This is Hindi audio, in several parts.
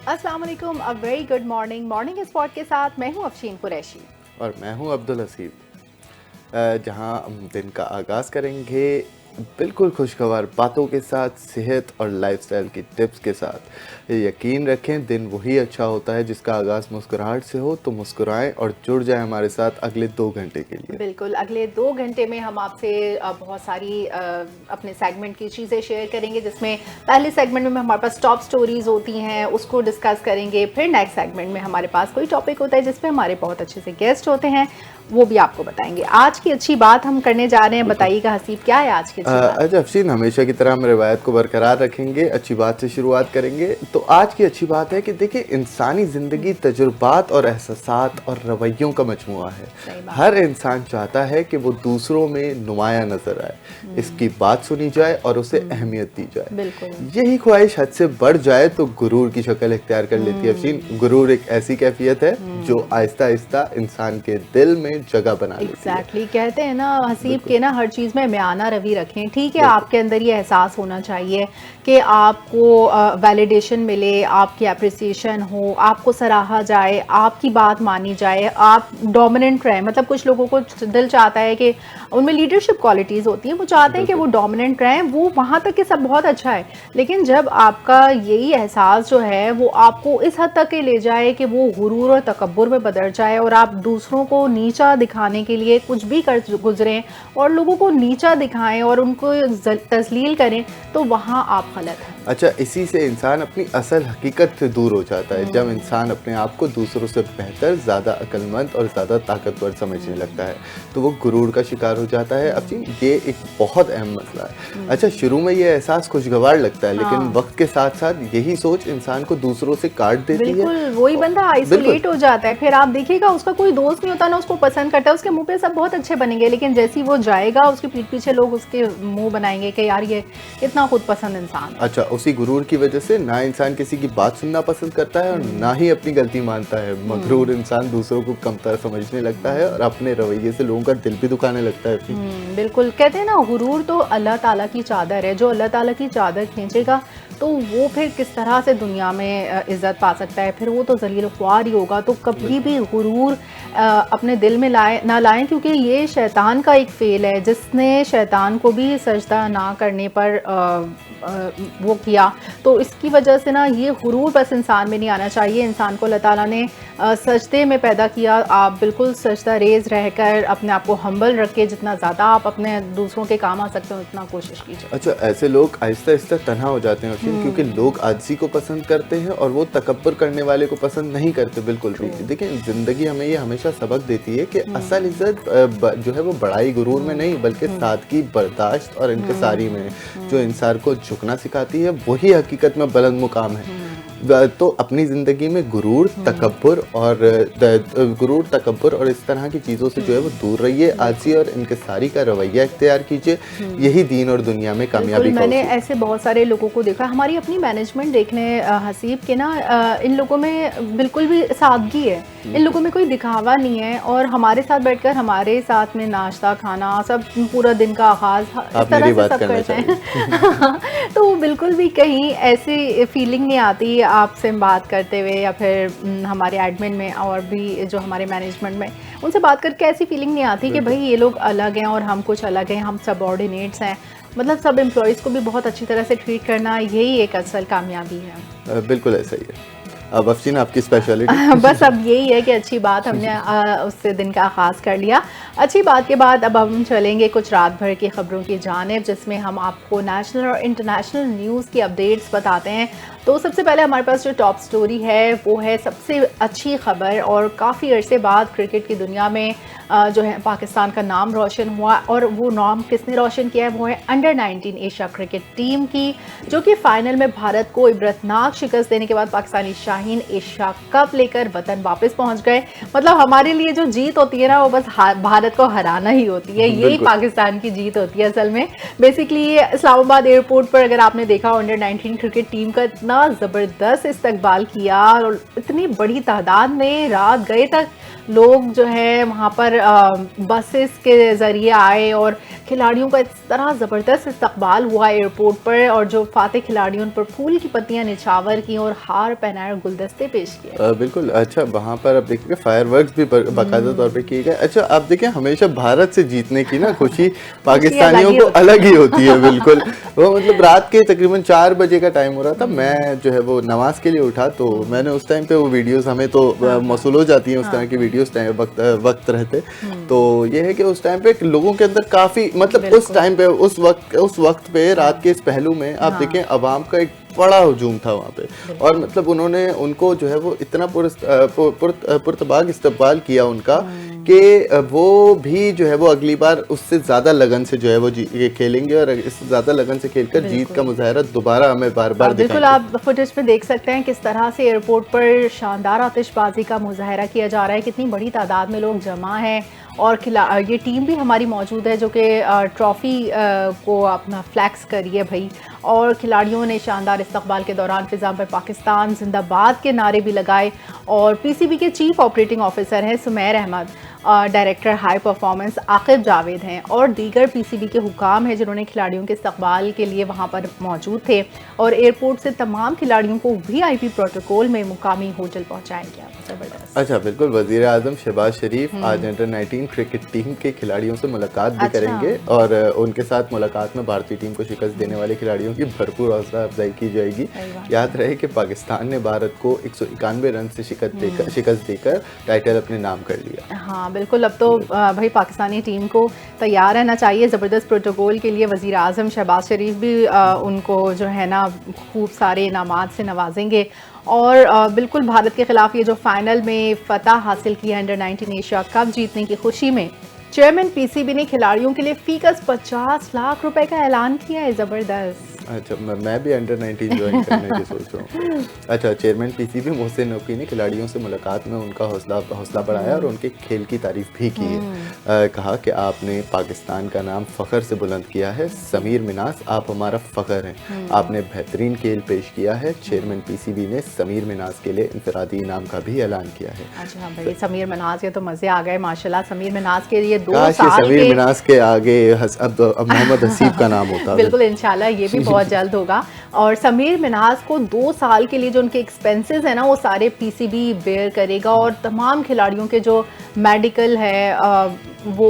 अस्सलाम वालेकुम, a very good morning. Morning spot के साथ मैं हूं अफशीन कुरैशी। और मैं हूं अब्दुल हसीब। जहां हम दिन का आगाज़ करेंगे बिल्कुल खुशगवार बातों के साथ, सेहत और लाइफस्टाइल की टिप्स के साथ। यकीन रखें दिन वही अच्छा होता है जिसका आगाज़ मुस्कुराहट से हो, तो मुस्कुराएं और जुड़ जाएं हमारे साथ अगले 2 घंटे के लिए। बिल्कुल, अगले 2 घंटे में हम आपसे बहुत सारी अपने सेगमेंट की चीज़ें शेयर करेंगे, जिसमें पहले सेगमेंट में हमारे पास टॉप स्टोरीज होती हैं, उसको डिस्कस करेंगे। फिर नेक्स्ट सेगमेंट में हमारे पास कोई टॉपिक होता है जिसपे हमारे बहुत अच्छे से गेस्ट होते हैं, वो भी आपको बताएंगे। आज की अच्छी बात हम करने जा रहे हैं, बताइएगा हसीब क्या है आज की अच्छी बात? अच्छा अफशीन, हमेशा की तरह हम रिवायत को बरकरार रखेंगे, अच्छी बात से शुरुआत करेंगे। तो आज की अच्छी बात है कि देखिए, इंसानी ज़िंदगी तजुर्बात और एहसासात और रवैयों का मजमुआ है। हर इंसान चाहता है कि वो दूसरों में नुमाया नजर आए, इसकी बात सुनी जाए और उसे अहमियत दी जाए। बिल्कुल। यही ख्वाहिश हद से बढ़ जाए तो गुरूर की शक्ल इख्तियार कर लेती है अफशीन। गुरूर एक ऐसी कैफियत है जो आहिस्ता आहिस्ता इंसान के दिल में जगह बना लेती है। एग्जैक्टली, कहते हैं ना हसीब के ना, हर चीज़ में म्याना रवि रखें। ठीक है, बिल्कुल। आपके अंदर ये एहसास होना चाहिए कि आपको वैलिडेशन मिले, आपकी अप्रिसिएशन हो, आपको सराहा जाए, आपकी बात मानी जाए, आप डोमिनेंट रहें। मतलब कुछ लोगों को दिल चाहता है कि उनमें लीडरशिप क्वालिटीज़ होती हैं, वो चाहते हैं कि वो बिल्कुल। डोमिनेंट रहें। वो वहाँ तक कि सब बहुत अच्छा है, लेकिन जब आपका यही एहसास जो है वो आपको इस हद तक के ले जाए कि वो गुरूर और तकब्बुर में बदल जाए और आप दूसरों को नीचा दिखाने के लिए कुछ भी कर गुजरें और लोगों को नीचा दिखाएं और उनको तस्लील करें, तो वहाँ आप गलत हैं। अच्छा, इसी से इंसान अपनी असल हकीकत से दूर हो जाता है। जब इंसान अपने आप को दूसरों से बेहतर, ज़्यादा अक्लमंद और ज़्यादा ताकतवर समझने लगता है, तो वो गुरूर का शिकार हो जाता है। अब जी, ये एक बहुत अहम मसला है। अच्छा, शुरू में ये एहसास खुशगवार लगता है, लेकिन वक्त के साथ साथ यही सोच इंसान को दूसरों से काट देती है। बिल्कुल, वही बंदा बिल्कुल। आइसोलेट हो जाता है। फिर आप देखिएगा, उसका कोई दोस्त नहीं होता ना उसको पसंद करता है। उसके मुंह पे सब बहुत अच्छे बनेंगे, लेकिन जैसे ही वो जाएगा उसके पीठ पीछे लोग उसके मुंह बनाएंगे कि यार ये इतना खुद पसंद इंसान है। अच्छा, उसी गुरूर की वजह से ना इंसान किसी की बात सुनना पसंद करता है और ना ही अपनी गलती मानता है। मगरूर इंसान दूसरों को कमतर समझने लगता है और अपने रवैये से लोगों का दिल भी दुखाने लगता है। बिल्कुल, कहते हैं ना, गुरूर तो अल्लाह ताला की चादर है। जो अल्लाह ताला की चादर खींचेगा तो वो फिर किस तरह से दुनिया में इज़्ज़त पा सकता है? फिर वो तो ज़लील ख्वार ही होगा। तो कभी भी गुरूर अपने दिल में ना लाएं, क्योंकि ये शैतान का एक फ़ेल है। जिसने शैतान को भी सजदा ना करने पर वो किया, तो इसकी वजह से ना ये गुरूर बस इंसान में नहीं आना चाहिए। इंसान को अल्लाह ताला ने सजदे में पैदा किया। आप बिल्कुल सजदा रेज़ रहकर अपने आप को हम्बल रख के जितना ज़्यादा आप अपने दूसरों के काम आ सकते हो उतना कोशिश कीजिए। अच्छा, ऐसे लोग आहिस्ता आहिस्ता तन्हा हो जाते हैं क्योंकि लोग आजिज़ी को पसंद करते हैं और वो तकब्बुर करने वाले को पसंद नहीं करते। बिल्कुल भी। देखिए, ज़िंदगी हमें ये हमेशा सबक देती है कि असल इज़्ज़त जो है वो बड़ाई गुरूर में नहीं, बल्कि सादगी, बर्दाश्त और इनकिसारी में है। जो इंसान को झुकना सिखाती है वही हकीकत में बुलंद मुकाम है। तो अपनी ज़िंदगी में गुरूर, तकब्बुर और इस तरह की चीज़ों से जो है वो दूर रहिए। आजिज़ी और इनकिसारी का रवैया इख्तियार कीजिए। यही दीन और दुनिया में कामयाबी का मैंने उसूल है। ऐसे बहुत सारे लोगों को देखा। हमारी अपनी मैनेजमेंट देखने हसीब के ना, इन लोगों में बिल्कुल भी सादगी है। इन लोगों में कोई दिखावा नहीं है और हमारे साथ बैठकर हमारे साथ में नाश्ता खाना, सब पूरा दिन का आगाज़ इस तरह से सब करते हैं। तो वो बिल्कुल भी कहीं ऐसी फीलिंग नहीं आती आपसे बात करते हुए, या फिर हमारे एडमिन में और भी जो हमारे मैनेजमेंट में, उनसे बात करके ऐसी फीलिंग नहीं आती कि भाई ये लोग अलग हैं और हम कुछ अलग हैं, हम सबऑर्डिनेट्स हैं। मतलब सब एम्प्लॉयज़ को भी बहुत अच्छी तरह से ट्रीट करना, यही एक असल कामयाबी है। बिल्कुल ऐसा ही है। अब अफसीन, आपकी स्पेशलिटी? बस अब यही है कि अच्छी बात हमने उससे दिन का आगाज़ कर लिया। अच्छी बात के बाद अब हम चलेंगे कुछ रात भर की खबरों की जानिब, जिसमें हम आपको नेशनल और इंटरनेशनल न्यूज़ की अपडेट्स बताते हैं। तो सबसे पहले हमारे पास जो टॉप स्टोरी है वो है सबसे अच्छी खबर, और काफ़ी अरसे बाद क्रिकेट की दुनिया में जो है पाकिस्तान का नाम रोशन हुआ। और वो नाम किसने रोशन किया है? वो है अंडर-19 एशिया क्रिकेट टीम की, जो कि फाइनल में भारत को इबरतनाक शिकस्त देने के बाद पाकिस्तानी शाहीन एशिया कप लेकर वतन वापस पहुंच गए। मतलब हमारे लिए जो जीत होती है ना, वो बस भारत को हराना ही होती है। यही पाकिस्तान की जीत होती है असल में। बेसिकली इस्लामाबाद एयरपोर्ट पर अगर आपने देखा, अंडर-19 क्रिकेट टीम का इतना ज़बरदस्त इस्तकबाल किया और इतनी बड़ी तादाद में रात गए तक लोग जो है वहाँ पर बसेस के ज़रिए आए और खिलाड़ियों का इस तरह ज़बरदस्त इस्तकबाल हुआ एयरपोर्ट पर, और जो फाते खिलाड़ियों पर फूल की पत्तियां निछावर की और हार पहनाए और गुलदस्ते पेश किए। बिल्कुल। अच्छा, वहाँ पर आप देखिए फायरवर्क्स भी बाकायदा तौर पे किए गए। अच्छा, आप देखिए हमेशा भारत से जीतने की ना खुशी पाकिस्तानियों को अलग ही होती है। बिल्कुल, वो मतलब रात के तकरीबन 4 बजे का टाइम हो रहा था, मैं जो है वो नमाज के लिए उठा, तो मैंने उस टाइम पे वो वीडियोस हमें तो मौसूल हो जाती हैं उस तरह की वीडियोस वक्त रहते। तो ये है कि उस टाइम पे लोगों के अंदर काफ़ी मतलब उस टाइम पे उस वक्त पे रात के इस पहलू में आप देखें अवाम का एक बड़ा हुजूम था वहाँ पे, और मतलब उन्होंने उनको जो है वो इतना पुरतबाग इस्तकबाल किया उनका कि वो भी जो है वो अगली बार उससे ज़्यादा लगन से जो है वो ये खेलेंगे, और इससे ज़्यादा लगन से खेलकर जीत का मुजाहरा दोबारा हमें बार बार बिल्कुल। आप फुटेज में देख सकते हैं किस तरह से एयरपोर्ट पर शानदार आतिशबाजी का मुजाहरा किया जा रहा है, कितनी बड़ी तादाद में लोग जमा हैं, और ये टीम भी हमारी मौजूद है जो कि ट्रॉफ़ी को अपना फ्लैक्स करी है भाई, और खिलाड़ियों ने शानदार इस्तकबाल के दौरान फिजा पर पाकिस्तान जिंदाबाद के नारे भी लगाए। और पीसीबी के चीफ ऑपरेटिंग ऑफिसर हैं Sumair Ahmed, director high performance Aqib Javed हैं, और दीगर पीसीबी के हुकाम हैं जिन्होंने खिलाड़ियों के इस्तकबाल के लिए वहां पर मौजूद थे, और एयरपोर्ट से तमाम खिलाड़ियों को वीआईपी प्रोटोकॉल में मुकामी होटल पहुंचाया गया। ज़बरदस्त। अच्छा, बिल्कुल। वज़ीर आज़म शहबाज शरीफ आज अंडर-19 क्रिकेट टीम के खिलाड़ियों से मुलाकात भी करेंगे, और उनके साथ मुलाकात में भारतीय टीम को शिकस्त देने वाले खिलाड़ियों की भरपूर हौसला अफजाई की जाएगी। याद रहे कि पाकिस्तान ने भारत को 191 रन से शिकस्त देकर टाइटल अपने नाम कर लिया। हाँ बिल्कुल, अब तो भाई पाकिस्तानी टीम को तैयार रहना चाहिए ज़बरदस्त प्रोटोकॉल के लिए। वज़ीर आज़म शहबाज शरीफ भी उनको जो है ना खूब सारे इनामात से नवाजेंगे, और बिल्कुल भारत के खिलाफ ये जो फाइनल में फ़तह हासिल की है अंडर-19 एशिया कप जीतने की खुशी में चेयरमैन पीसीबी ने खिलाड़ियों के लिए फीकस 50 लाख रुपए का ऐलान किया है। ज़बरदस्त। अच्छा, मैं भी अंडर-19 ज्वाइन करने की सोच रहा हूँ। अच्छा, चेयरमैन पीसीबी मोहसिन नकवी ने खिलाड़ियों से मुलाकात में उनका हौसला बढ़ाया और उनके खेल की तारीफ भी की है। कहा कि आपने पाकिस्तान का नाम फ़ख्र से बुलंद किया है। समीर मिनास, आप हमारा फ़ख्र हैं, आपने बेहतरीन खेल पेश किया है। चेयरमैन पीसीबी ने समीर मिनास के लिए इंफरादी इनाम का भी ऐलान किया है। अच्छा भाई, समीर मिनास के तो मज़े आ गए माशाल्लाह। समीर मिनास के लिए 2 काश साल समीर मिनास के आगे अब मोहम्मद हसीब का नाम होता। बिल्कुल, इंशाल्लाह ये भी बहुत जल्द होगा। और समीर मिनास को 2 साल के लिए जो उनके एक्सपेंसेस हैं ना वो सारे पीसीबी बेयर करेगा, और तमाम खिलाड़ियों के जो मेडिकल है वो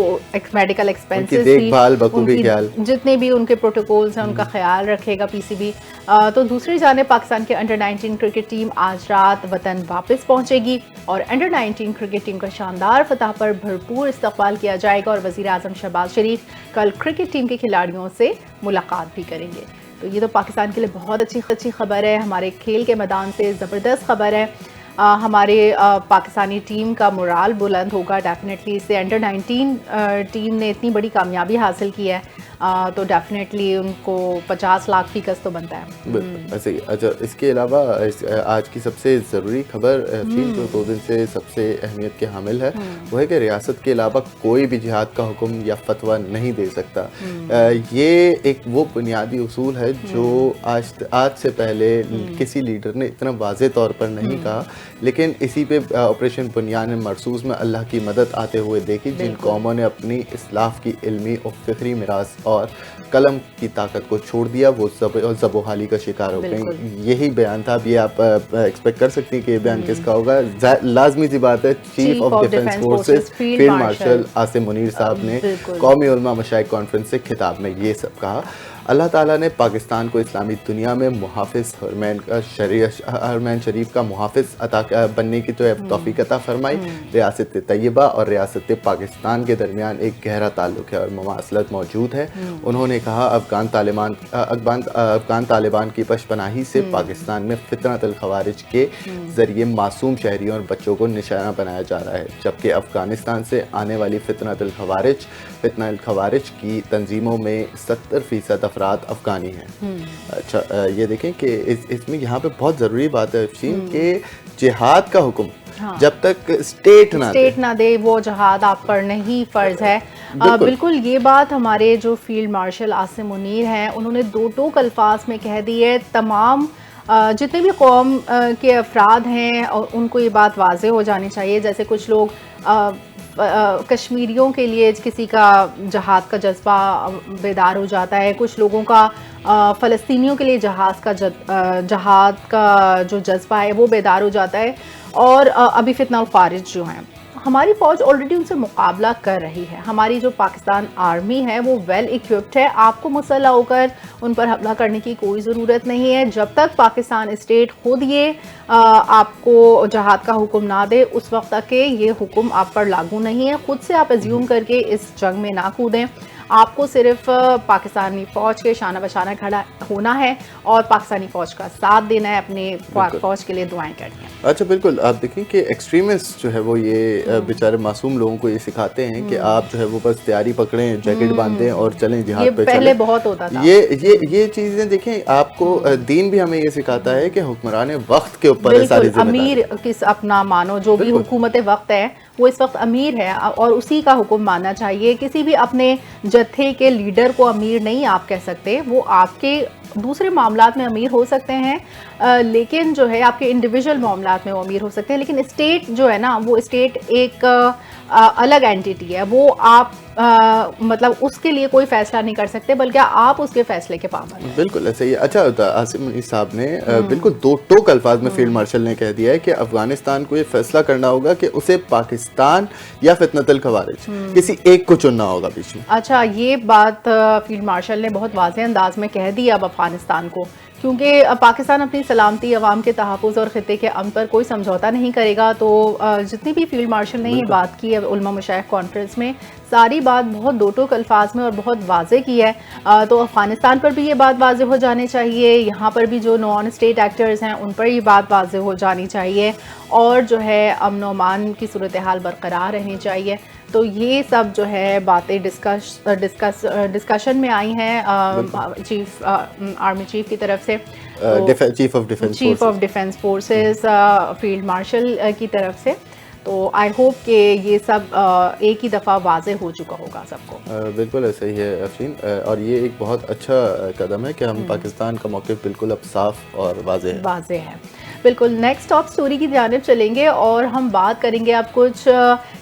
मेडिकल एक्सपेंसेस देखभाल बखूबी ख्याल, जितने भी उनके प्रोटोकॉल्स हैं उनका ख्याल रखेगा पीसीबी। तो दूसरी जानिब पाकिस्तान के अंडर-19 क्रिकेट टीम आज रात वतन वापस पहुंचेगी, और अंडर-19 क्रिकेट टीम का शानदार फतह पर भरपूर इस्तकबाल किया जाएगा, और वज़ीर आज़म शहबाज शरीफ कल क्रिकेट टीम के खिलाड़ियों से मुलाकात भी करेंगे। तो ये तो पाकिस्तान के लिए बहुत अच्छी खबर है, हमारे खेल के मैदान से ज़बरदस्त खबर है। हमारे पाकिस्तानी टीम का मोराल बुलंद होगा डेफिनेटली। इससे अंडर-19 टीम ने इतनी बड़ी कामयाबी हासिल की है, तो डेफिनेटली उनको 50 लाख फीकस तो बनता है। ऐसे ही। अच्छा, इसके अलावा आज की सबसे ज़रूरी खबर जो 2 दिन से सबसे अहमियत के हामिल है वो है कि रियासत के अलावा कोई भी जिहाद का हुक्म या फतवा नहीं दे सकता। ये एक वो बुनियादी उसूल है जो आज से पहले किसी लीडर ने इतना वाज़े तौर पर नहीं कहा, लेकिन इसी पे ऑपरेशन बुनियान मरसूस में अल्लाह की मदद आते हुए देखी, जिन कौमों ने अपनी इस्लाफ की इल्मी और फ़िक्री मिरास और कलम की ताकत को छोड़ दिया वो ज़बोहाली का शिकार हो गए। यही बयान था। अब ये आप एक्सपेक्ट कर सकती हैं कि ये बयान किसका होगा। लाजमी सी बात है, chief of defence forces field marshal Asim Munir साहब ने कौमी उलमा मशाइख कॉन्फ्रेंस से खिताब में ये सब कहा। अल्लाह ताला ने पाकिस्तान को इस्लामी दुनिया में मुहाफ़िज़ हरमैन शरीफ का मुहाफ़िज़ बनने की तो तौफ़ीक़ अता फरमाई। रियासत तैयबा और रियासत पाकिस्तान के दरमियान एक गहरा ताल्लुक़ है और ममासलत मौजूद है। उन्होंने कहा अफ़गान तालिबान की पशपनाही से पाकिस्तान में फ़ितनतुल ख़वारिज के ज़रिए मासूम शहरियों और बच्चों को निशाना बनाया जा रहा है, जबकि अफ़गानिस्तान से आने वाली फ़ितनतुल ख़वारिज की तंजीमों में 70% अफराद अफ़गानी हैं। अच्छा, ये देखें कि इसमें यहाँ पे बहुत ज़रूरी बात है कि जिहाद का हुक्म जब तक स्टेट ना दे वो जिहाद आप पर नहीं फ़र्ज है। बिल्कुल ये बात हमारे जो फील्ड मार्शल आसिम मुनीर हैं उन्होंने दो टोक अल्फाज में कह दी है। तमाम जितने भी कौम के अफराद हैं उनको ये बात वाज़े हो जानी चाहिए। जैसे कुछ लोग कश्मीरियों के लिए किसी का जहाद का जज्बा बेदार हो जाता है, कुछ लोगों का फ़लस्तीनियों के लिए जहाद का जो जज्बा है वो बेदार हो जाता है। और अभी फितना ख़ारिज जो हैं, हमारी फ़ौज ऑलरेडी उनसे मुकाबला कर रही है। हमारी जो पाकिस्तान आर्मी है वो वेल इक्विप्ड है। आपको मुसल्लह होकर उन पर हमला करने की कोई ज़रूरत नहीं है। जब तक पाकिस्तान स्टेट खुद ये आपको जहाद का हुक्म ना दे, उस वक्त तक के ये हुक्म आप पर लागू नहीं है। खुद से आप एज्यूम करके इस जंग में ना कूदें। आपको सिर्फ पाकिस्तानी फ़ौज के शाना बशाना खड़ा होना है और पाकिस्तानी फ़ौज का साथ देना है, अपने फ़ौज के लिए दुआएं करनी है। अच्छा, बिल्कुल। आप देखिए कि एक्सट्रीमिस्ट जो है वो ये बेचारे मासूम लोगों को ये सिखाते हैं कि आप जो है वो बस तैयारी पकड़ें, जैकेट बांधें और चलें जिहाद पे। पहले बहुत होता था। ये चीज़ें देखें, आपको दीन भी हमें ये सिखाता है कि हुक्मरान वक्त के ऊपर है सारी जिम्मेदारी। अमीर किस अपना मानो, जो भी हुकूमत वक्त है वो इस वक्त अमीर है और उसी का हुक्म मानना चाहिए। किसी भी अपने जत्थे के लीडर को अमीर नहीं आप कह सकते। वो आपके दूसरे मामलात में अमीर हो सकते हैं, लेकिन जो है आपके इंडिविजुअल मामलात में वो अमीर हो सकते हैं। लेकिन स्टेट जो है ना, वो स्टेट एक अलग एंटिटी है। वो आप मतलब उसके लिए कोई फैसला नहीं कर सकते, बल्कि आप उसके फैसले के पाबंद हैं। बिल्कुल ऐसा ही है। अच्छा, आसिम मुनीर साहब ने बिल्कुल दो टोक अल्फाज में फील्ड मार्शल ने कह दिया है कि अफगानिस्तान को ये फैसला करना होगा कि उसे पाकिस्तान या फितनतुल खवारिज किसी एक को चुनना होगा बीच में। अच्छा, ये बात फील्ड मार्शल ने बहुत वाज़ेह अंदाज में कह दी अब अफगानिस्तान को, क्योंकि पाकिस्तान अपनी सलामती, अवाम के तहफ़्फ़ुज़ और ख़ित्ते के अमन पर कोई समझौता नहीं करेगा। तो जितनी भी फील्ड मार्शल ने ये बात की है उलमा मशाइख कॉन्फ्रेंस में, सारी बात बहुत दो टोक अल्फाज में और बहुत वाज़ेह की है। तो अफ़गानिस्तान पर भी ये बात वाज़ेह हो जानी चाहिए, यहाँ पर भी जो नॉन स्टेट एक्टर्स हैं उन पर ये बात वाज़ेह हो जानी चाहिए, और जो है अमन व अमान की सूरत हाल बरकरार रहनी चाहिए। तो ये सब जो है बातें डिस्कशन में आई हैं आर्मी चीफ की तरफ से, chief of defence forces field marshal की तरफ से। तो आई होप कि ये सब एक ही दफ़ा वाज़ेह हो चुका होगा सबको। बिल्कुल ऐसा ही है अफरीन, और ये एक बहुत अच्छा कदम है कि हम पाकिस्तान का मौक़िफ़ बिल्कुल अब साफ और वाज़ेह है। बिल्कुल। नेक्स्ट टॉप स्टोरी की जानिब चलेंगे और हम बात करेंगे अब कुछ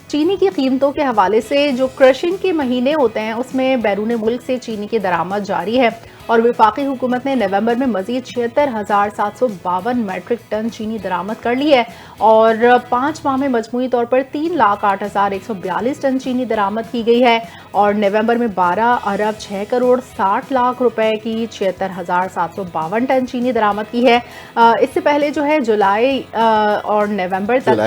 चीनी की कीमतों के हवाले से। जो क्रशिंग के महीने होते हैं उसमें बैरून मुल्क से चीनी की दरामद जारी है, और वफाकी हुकूमत ने नवंबर में मजीद 76,752 मैट्रिक टन चीनी दरामद कर ली है, और 5 माह में मजमूई तौर पर 3,08,142 टन चीनी दरामद की गई है, और नवंबर में 12 अरब 6 करोड़ 60 लाख रुपए की 76,752 टन चीनी दरामद की है। इससे पहले जो है जुलाई और नवंबर तक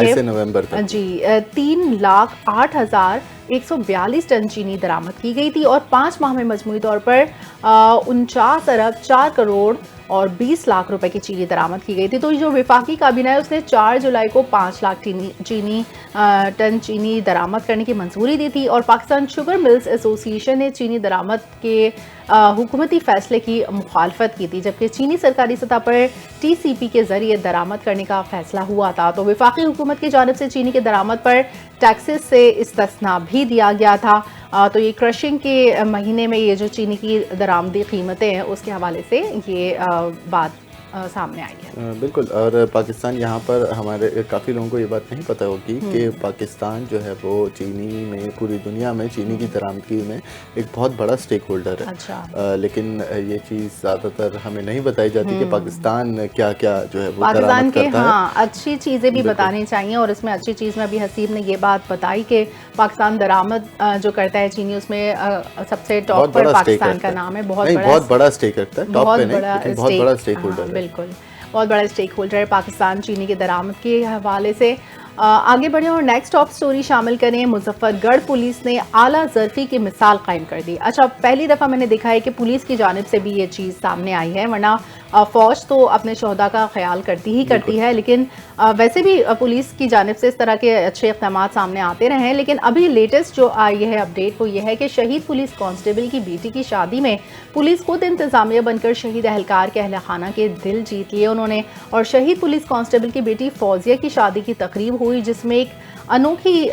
3,08,142 टन चीनी दरामद की गई थी, और 5 माह में मजमूई तौर पर 49 अरब 4 करोड़ और 20 लाख रुपए की चीनी दरामद की गई थी। तो जो वफाकी काबीना है उसने 4 जुलाई को 5 लाख टन चीनी दरामद करने की मंजूरी दी थी, और पाकिस्तान शुगर मिल्स एसोसिएशन ने चीनी दरामद के हुकूमती फैसले की मुखालफत की थी, जबकि चीनी सरकारी सतह पर TCP के जरिए दरामद करने का फैसला हुआ था। तो वफाकी हुकूमत की जानिब से चीनी के दरामद पर टैक्सेस से इस्तिस्ना भी दिया गया था। तो ये क्रशिंग के महीने में ये जो चीनी की दरामदी कीमतें हैं उसके हवाले से ये बात सामने आई है। बिल्कुल। और पाकिस्तान यहाँ पर हमारे काफ़ी लोगों को ये बात नहीं पता होगी कि पाकिस्तान जो है वो चीनी में, पूरी दुनिया में चीनी की दरामदगी में एक बहुत बड़ा स्टेक होल्डर है। अच्छा। लेकिन ये चीज़ ज़्यादातर हमें नहीं बताई जाती कि पाकिस्तान क्या क्या जो है वो पाकिस्तान के करता है। अच्छी चीज़ें भी बतानी चाहिए, और इसमें अच्छी चीज़ में अभी हसीब ने ये बात बताई कि पाकिस्तान दरामद जो करता है चीनी, उसमें सबसे टॉप पर पाकिस्तान का नाम है। बहुत बड़ा स्टेक रखता है, टॉप पे नहीं, लेकिन बहुत बड़ा स्टेक होल्डर है। बिल्कुल, बहुत बड़ा स्टेक होल्डर है पाकिस्तान चीनी की दरामद के हवाले से। आगे बढ़े और नेक्स्ट टॉप स्टोरी शामिल करें। मुजफ्फरगढ़ पुलिस ने आला ज़र्फ़ी की मिसाल कायम कर दी। अच्छा, पहली दफ़ा मैंने देखा है कि पुलिस की जानिब से भी ये चीज़ सामने आई है, वरना फ़ौज तो अपने शोहदा का ख्याल करती है, लेकिन वैसे भी पुलिस की जानिब से इस तरह के अच्छे इक़दाम सामने आते रहे हैं। लेकिन अभी लेटेस्ट जो आई है अपडेट वो ये है कि शहीद पुलिस कांस्टेबल की बेटी की शादी में पुलिस खुद इंतज़ामिया बनकर शहीद अहलकार के अहल खाना के दिल जीत लिए उन्होंने। और शहीद पुलिस कांस्टेबल की बेटी फौजिया की शादी की तकरीब हुई, जिसमें एक अनोखी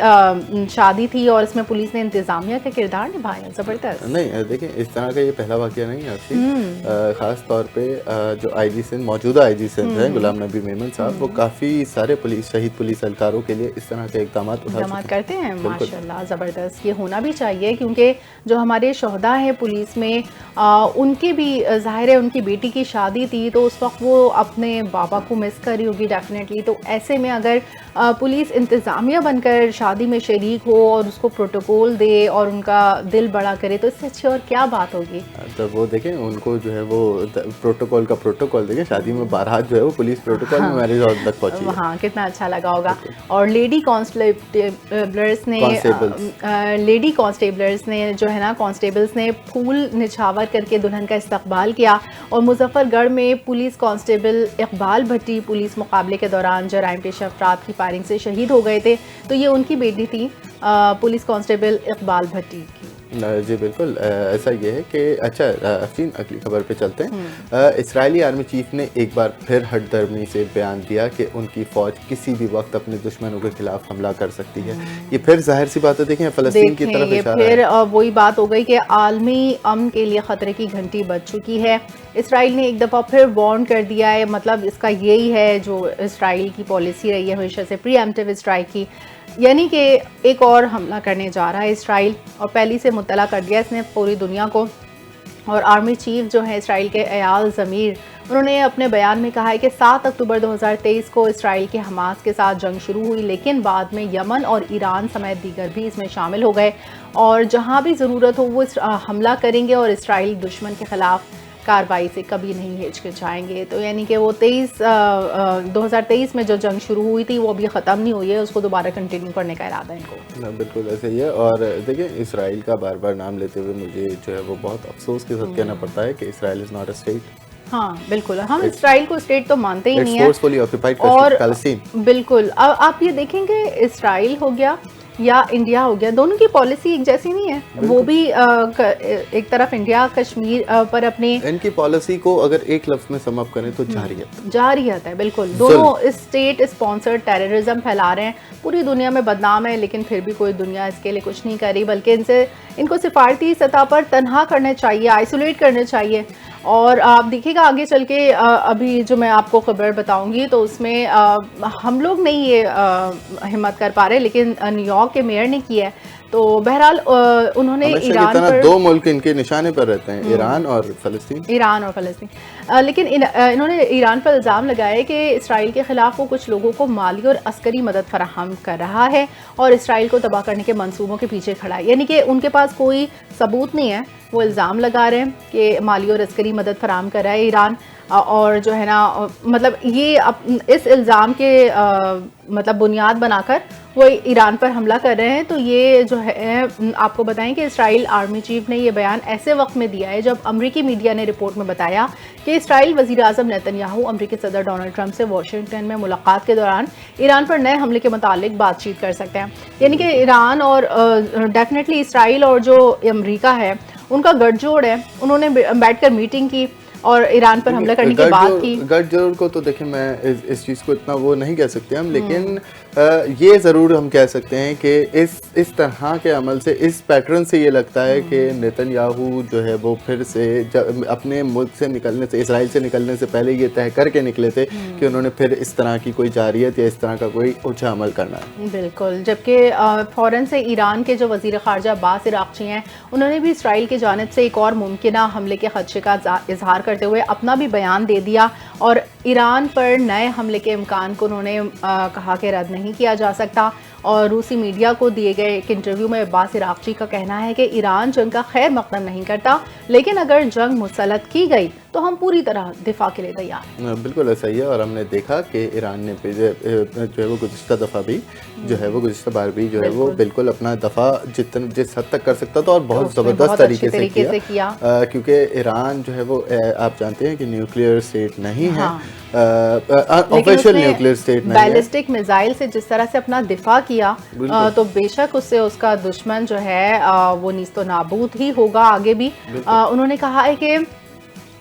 शादी थी और इसमें पुलिस ने इंतजामिया का किरदार निभाया, ज़बरदस्त। नहीं देखिए, इस तरह का ये पहला वाक़या नहीं है आपसी। ख़ास तौर पे जो आईजी सिंध, मौजूदा आईजी सिंध हैं गुलाम नबी मेमन साहब, वो काफ़ी सारे शहीद पुलिस एहलकारों के लिए इस तरह के इक़दाम करते हैं। माशाल्लाह, ज़बरदस्त। ये होना भी चाहिए क्योंकि जो हमारे शहदा हैं पुलिस में, उनके भी ज़ाहिर है उनकी बेटी की शादी थी तो उस वक्त वो अपने बाबा को मिस कर रही होगी डेफिनेटली। तो ऐसे में अगर पुलिस इंतज़ामिया बनकर शादी में शरीक हो और उसको प्रोटोकॉल दे और उनका दिल बड़ा करे तो इससे अच्छी और क्या बात होगी। तो वो देखें, उनको जो है वो प्रोटोकॉल का प्रोटोकॉल देखें, शादी में बारात जो है वो पुलिस प्रोटोकॉल में मैरिज हॉल तक पहुंची है। हाँ, कितना अच्छा लगा होगा। और लेडी कांस्टेबलर्स ने जो है ना, कांस्टेबल्स ने फूल निछावर करके दुल्हन का इस्तकबाल किया। और मुजफ्फरगढ़ में पुलिस कांस्टेबल इकबाल भट्टी पुलिस मुकाबले के दौरान जराइम पेशा अफराद की फायरिंग से शहीद हो गए थे। तो ये उनकी बेटी थी, पुलिस कांस्टेबल इकबाल भट्टी की। जी बिल्कुल, ऐसा ये है कि अच्छा अफसीन, अगली खबर पे चलते हैं। इजरायली आर्मी चीफ ने एक बार फिर हठधर्मी से बयान दिया कि उनकी फ़ौज किसी भी वक्त अपने दुश्मनों के खिलाफ हमला कर सकती है। ये फिर जाहिर सी बात है, देखें फ़लस्तीन की तरफ इशारा है। फिर वही बात हो गई कि आलमी अमन के लिए ख़तरे की घंटी बज चुकी है। इसराइल ने एक दफ़ा फिर वार्न कर दिया है। मतलब इसका यही है जो इसराइल की पॉलिसी रही है हमेशा से, प्रीएम्प्टिव स्ट्राइक की, यानी कि एक और हमला करने जा रहा है इसराइल और पहले से मुत्तला कर दिया इसने पूरी दुनिया को। और आर्मी चीफ जो है इसराइल के एयाल ज़मीर, उन्होंने अपने बयान में कहा है कि 7 अक्टूबर 2023 को इसराइल के हमास के साथ जंग शुरू हुई, लेकिन बाद में यमन और ईरान समेत दीगर भी इसमें शामिल हो गए और जहां भी ज़रूरत हो वो हमला करेंगे और इसराइल दुश्मन के ख़िलाफ़ कार्रवाई से कभी नहीं हिचकिचाएंगे। तो यानी कि वो 2023 में जो जंग शुरू हुई थी वो अभी ख़त्म नहीं हुई है, उसको दोबारा कंटिन्यू करने का इरादा है इनको। बिल्कुल ऐसे ही है। और देखिए, इसराइल का बार बार नाम लेते हुए मुझे जो है वो बहुत अफसोस के साथ कहना पड़ता है कि Israel is not a state. हाँ बिल्कुल, हम इसराइल को स्टेट तो मानते ही नहीं है। और बिल्कुल, अब आप ये देखेंगे इसराइल हो गया या इंडिया हो गया, दोनों की पॉलिसी एक जैसी नहीं है। वो भी एक तरफ इंडिया कश्मीर पर अपने, इनकी पॉलिसी को अगर एक लफ्ज में सम अप करें तो जारियत है। बिल्कुल, दोनों स्टेट स्पॉन्सर्ड टेररिज्म फैला रहे हैं, पूरी दुनिया में बदनाम है, लेकिन फिर भी कोई दुनिया इसके लिए कुछ नहीं कर रही, बल्कि इनको सिफारती सतह पर तनहा करना चाहिए, आइसोलेट करना चाहिए। और आप देखिएगा आगे चल के अभी जो मैं आपको खबर बताऊंगी तो उसमें हम लोग नहीं ये हिम्मत कर पा रहे, लेकिन न्यूयॉर्क के मेयर ने किया है। तो बहरहाल उन्होंने ईरान पर, दो मुल्क इनके निशाने पर रहते हैं, ईरान और फ़लस्तीन। लेकिन इन्होंने ईरान पर इल्ज़ाम लगाया है कि इसराइल के ख़िलाफ़ वो कुछ लोगों को माली और अस्करी मदद फराहम कर रहा है और इसराइल को तबाह करने के मंसूबों के पीछे खड़ा है। यानी कि उनके पास कोई सबूत नहीं है, वो इल्ज़ाम लगा रहे हैं कि माली और अस्करी मदद फराहम कर रहा है ईरान। और जो है ना, मतलब ये इस इल्ज़ाम के मतलब बुनियाद बनाकर वो ईरान पर हमला कर रहे हैं। तो ये जो है आपको बताएं कि इसराइल आर्मी चीफ ने ये बयान ऐसे वक्त में दिया है जब अमरीकी मीडिया ने रिपोर्ट में बताया कि इसराइल वज़ीर आज़म नेतन्याहू अमरीकी सदर डोनाल्ड ट्रंप से वाशिंगटन में मुलाकात के दौरान ईरान पर नए हमले के मुतालिक बातचीत कर सकते हैं। यानी कि ईरान और डेफिनेटली इसराइल और जो अमरीका है उनका गठजोड़ है, उन्होंने बैठकर मीटिंग की और ईरान पर हमला करने की बात की। गठजोड़ को तो देखें, मैं इस चीज़ को इतना वो नहीं कह सकते हम, लेकिन ये ज़रूर हम कह सकते हैं कि इस तरह के अमल से, इस पैटर्न से ये लगता है कि नेतन्याहू जो है वो फिर से अपने मुल्क से निकलने से, इसराइल से निकलने से पहले ये तय करके निकले थे कि उन्होंने फिर इस तरह की कोई जारियत या इस तरह का कोई ऊँचा अमल करना है। बिल्कुल, जबकि फ़ौरन से ईरान के जो वज़ीर ख़ारजा अब्बास इराक़ची हैं, उन्होंने भी इसराइल की जानिब से एक और मुमकिना हमले के खदशे का इजहार करते हुए अपना भी बयान दे दिया और ईरान पर नए हमले के इम्कान को उन्होंने कहा कि रद्द नहीं किया जा सकता। और रूसी मीडिया को दिए गए एक इंटरव्यू में अब्बास इराक़ची का कहना है कि ईरान जंग का खैर मकदम नहीं करता, लेकिन अगर जंग मुसल्लत की गई तो हम पूरी तरह दिफा के लिए तैयार हैं। बिल्कुल ऐसा ही है। और हमने देखा कि ईरान ने जो है वो गुज़िश्ता दफ़ा भी जो है वो गुज़िश्ता बार भी जो है वो बिल्कुल अपना दफ़ा जिस हद तक कर सकता था और बहुत ज़बरदस्त तरीके से किया। क्योंकि ईरान जो है वो आप जानते हैं कि न्यूक्लियर स्टेट नहीं है, ऑफिशियल न्यूक्लियर स्टेट नहीं है। बैलिस्टिक मिसाइल से जिस तरह से अपना दिफा किया तो बेशक उससे उसका दुश्मन जो है वो नीस्तो नाबूद ही होगा आगे भी। उन्होंने कहा है कि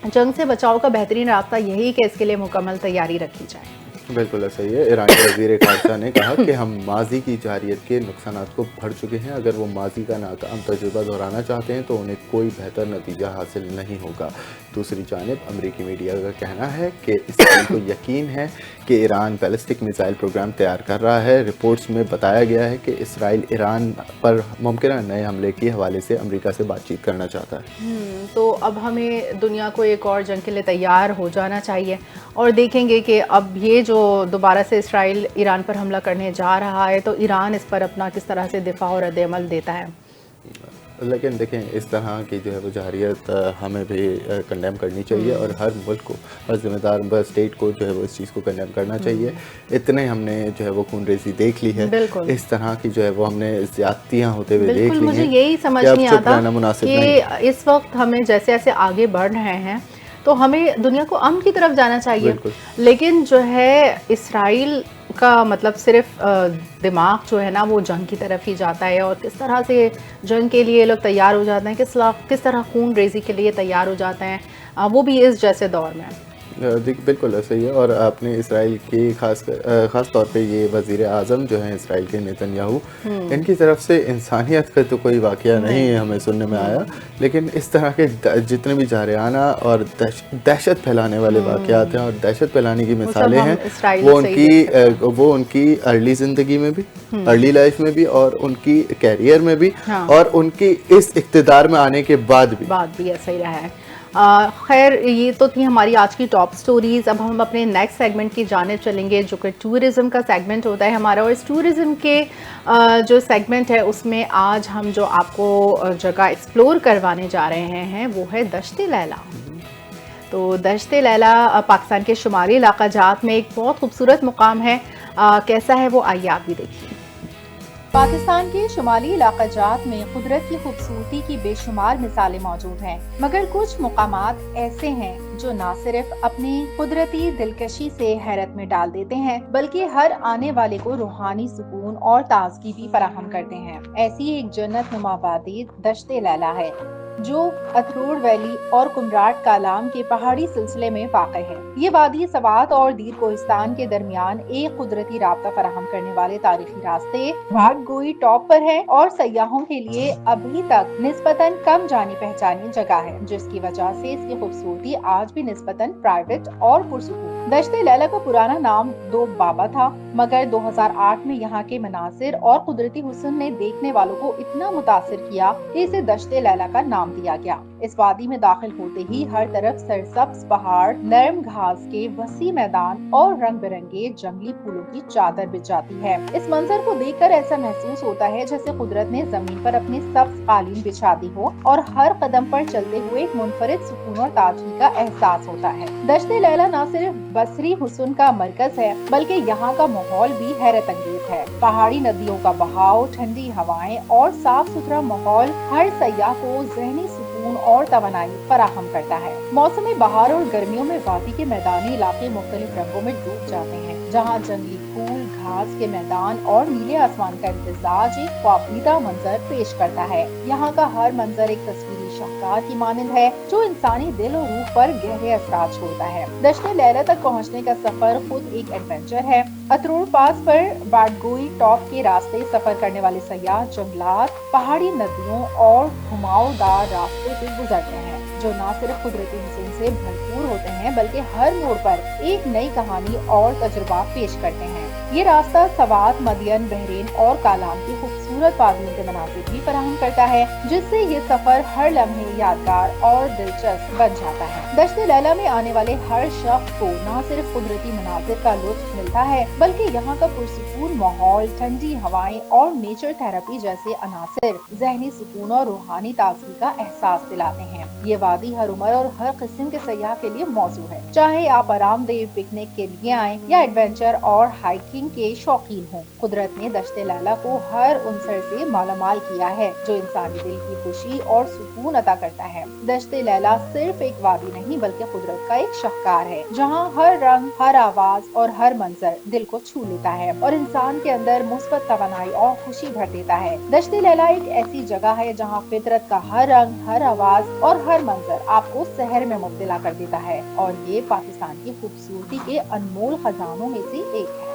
जंग से बचाव का बेहतरीन रास्ता यही कि इसके लिए मुकम्मल तैयारी रखी जाए। बिल्कुल ऐसा ही है। ईरानी वज़ीर ख़ारजा ने कहा कि हम माज़ी की जारियत के नुकसानात को भर चुके हैं। अगर वो माज़ी का नाकाम तजुर्बा दोहराना चाहते हैं तो उन्हें कोई बेहतर नतीजा हासिल नहीं होगा। दूसरी जानिब अमरीकी मीडिया का कहना है कि इसराइल को यकीन है कि ईरान बैलिस्टिक मिसाइल प्रोग्राम तैयार कर रहा है। रिपोर्ट्स में बताया गया है कि इसराइल ईरान पर मुमकिन नए हमले के हवाले से अमेरिका से बातचीत करना चाहता है। तो अब हमें दुनिया को एक और जंग के लिए तैयार हो जाना चाहिए और देखेंगे कि अब ये जो दोबारा से इसराइल ईरान पर हमला करने जा रहा है तो ईरान इस पर अपना किस तरह से दिफा और रद्द-ए-अमल देता है। लेकिन देखें, इस तरह की जो है वो जारियत हमें भी कंडेम करनी चाहिए और हर मुल्क को, हर जिम्मेदार स्टेट को जो है वो इस चीज़ को कंडेम करना चाहिए। इतने हमने जो है वो खून रेजी देख ली है, इस तरह की जो है वो हमने ज़्यादतियाँ होते हुए देख ली हैं। मुझे यही समझ नहीं आता कि इस वक्त हमें जैसे जैसे आगे बढ़ रहे हैं तो हमें दुनिया को अमन की तरफ जाना चाहिए, लेकिन जो है इसराइल का मतलब सिर्फ दिमाग जो है ना वो जंग की तरफ ही जाता है और किस तरह से जंग के लिए लोग तैयार हो जाते हैं, किस तरह खून रेजी के लिए तैयार हो जाते हैं, वो भी इस जैसे दौर में। बिल्कुल ऐसा ही है। और आपने इसराइल की ख़ास तौर पे ये वज़ीर आज़म जो हैं इसराइल के नेतन्याहू, इनकी तरफ से इंसानियत का तो कोई वाक़या नहीं है हमें सुनने में आया, लेकिन इस तरह के जितने भी जारियाना और दहशत फैलाने वाले वाक़यात हैं और दहशत फैलाने की मिसालें हैं, वो उनकी अर्ली ज़िंदगी में भी, अर्ली लाइफ में भी और उनकी कैरियर में भी और उनकी इस इक़्तिदार में आने के बाद भी ऐसा ही रहा है। खैर, ये तो थी हमारी आज की टॉप स्टोरीज़। अब हम अपने नेक्स्ट सेगमेंट की जानिब चलेंगे जो कि टूरिज़्म का सेगमेंट होता है हमारा, और इस टूरिज़्म के जो सेगमेंट है उसमें आज हम जो आपको जगह एक्सप्लोर करवाने जा रहे हैं वो है दश्त-ए लैला। तो दश्त-ए लैला पाकिस्तान के शुमाली इलाका जात में एक बहुत खूबसूरत मुकाम है। कैसा है वो आइए आप भी देखिए। पाकिस्तान के शुमाली इलाका जात में कुदरत की खूबसूरती की बेशुमार मिसालें मौजूद हैं, मगर कुछ मुकामात ऐसे हैं जो न सिर्फ अपनी कुदरती दिलकशी से हैरत में डाल देते हैं बल्कि हर आने वाले को रूहानी सुकून और ताजगी भी फराहम करते हैं। ऐसी एक जन्नत नुमा वादी दश्त-ए लैला है जो अथरूर वैली और कुमराट कालाम के पहाड़ी सिलसिले में वाक़ है। ये वादी सवात और दीर कोहिस्तान के दरमियान एक कुदरती राब्ता फराहम करने वाले तारीखी रास्ते भाटगोई टॉप पर है और सयाहों के लिए अभी तक निस्बतन कम जानी पहचानी जगह है, जिसकी वजह से इसकी खूबसूरती आज भी निस्बतन प्राइवेट और पुरसुकून। दश्त-ए लैला का पुराना नाम दो बाबा था, मगर 2008 में यहाँ के मनासिर और कुदरती हुस्न ने देखने वालों को इतना मुतासिर किया कि इसे दश्त-ए लैला का नाम दिया गया। इस वादी में दाखिल होते ही हर तरफ सरसब्ज पहाड़, नरम घास के वसी मैदान और रंग बिरंगे जंगली फूलों की चादर बिछ जाती है। इस मंजर को देखकर ऐसा महसूस होता है जैसे कुदरत ने जमीन पर अपनी सब्ज कालीन बिछा दी हो और हर कदम पर चलते हुए एक मुनफरिद सुकून और ताजगी का एहसास होता है। दश्त-ए लैला न सिर्फ बसरी हुस्न का मरकज है बल्कि यहाँ का माहौल भी हैरत अंगेज है। पहाड़ी नदियों का बहाव, ठंडी हवाएं और साफ सुथरा माहौल हर सयाह को ज़हनी सुकून और तवानाई फराहम करता है। मौसम बहार और गर्मियों में वादी के मैदानी इलाके मुख्तलिफ रंगों में डूब जाते हैं, जहाँ जंगली फूल, घास के मैदान और नीले आसमान का इम्तिजाज एक ख्वाबीदा मंजर पेश करता है। यहाँ का हर मंजर एक तस्वीरी शाहकार की मानंद है जो इंसानी दिल और रूह पर गहरे असरात छोड़ता है। दश्त-ए लैला तक पहुँचने का सफर खुद एक एडवेंचर है। अतरूर पास पर भाटगोई टॉप के रास्ते सफर करने वाले सयाह जंगलात, पहाड़ी नदियों और घुमावदार रास्ते से गुजरते हैं जो न सिर्फ कुदरती हुस्न से भरपूर होते हैं बल्कि हर मोड़ पर एक नई कहानी और तजुर्बा पेश करते हैं। ये रास्ता सवात, मदियन, बहरीन और कालाम की खूबसूरत वादियों के मनासिर भी फराहम करता है, जिससे ये सफर हर लम्हे यादगार और दिलचस्प बन जाता है। दश्त-ए लैला में आने वाले हर शख्स को न सिर्फ कुदरती मनासिर का लुत्फ मिलता है बल्कि यहाँ का पुरसुकून माहौल, ठंडी हवाएं और नेचर थेरेपी जैसे अनासिर ज़हनी सुकून और रूहानी ताजगी का एहसास दिलाते हैं। ये वादी हर उम्र और हर किस्म के सयाह के लिए मौजूद है, चाहे आप आरामदेह पिकनिक के लिए आएं या एडवेंचर और हाइकिंग के शौकीन हों। कुदरत ने दश्त-ए लैला को हर 59 पत्थर से मालामाल किया है, जो इंसानी दिल की खुशी और सुकून अता करता है। दश्ते लैला सिर्फ एक वादी नहीं बल्कि कुदरत का एक शाहकार है, जहाँ हर रंग, हर आवाज और हर मंजर दिल को छू लेता है और इंसान के अंदर मुस्बत तवानाई और खुशी भर देता है। दश्ते लैला एक ऐसी जगह है जहाँ फितरत का हर रंग, हर आवाज और हर मंजर आपको सहर में मुब्तला कर देता है और ये पाकिस्तान की खूबसूरती के अनमोल खजानों में से एक है।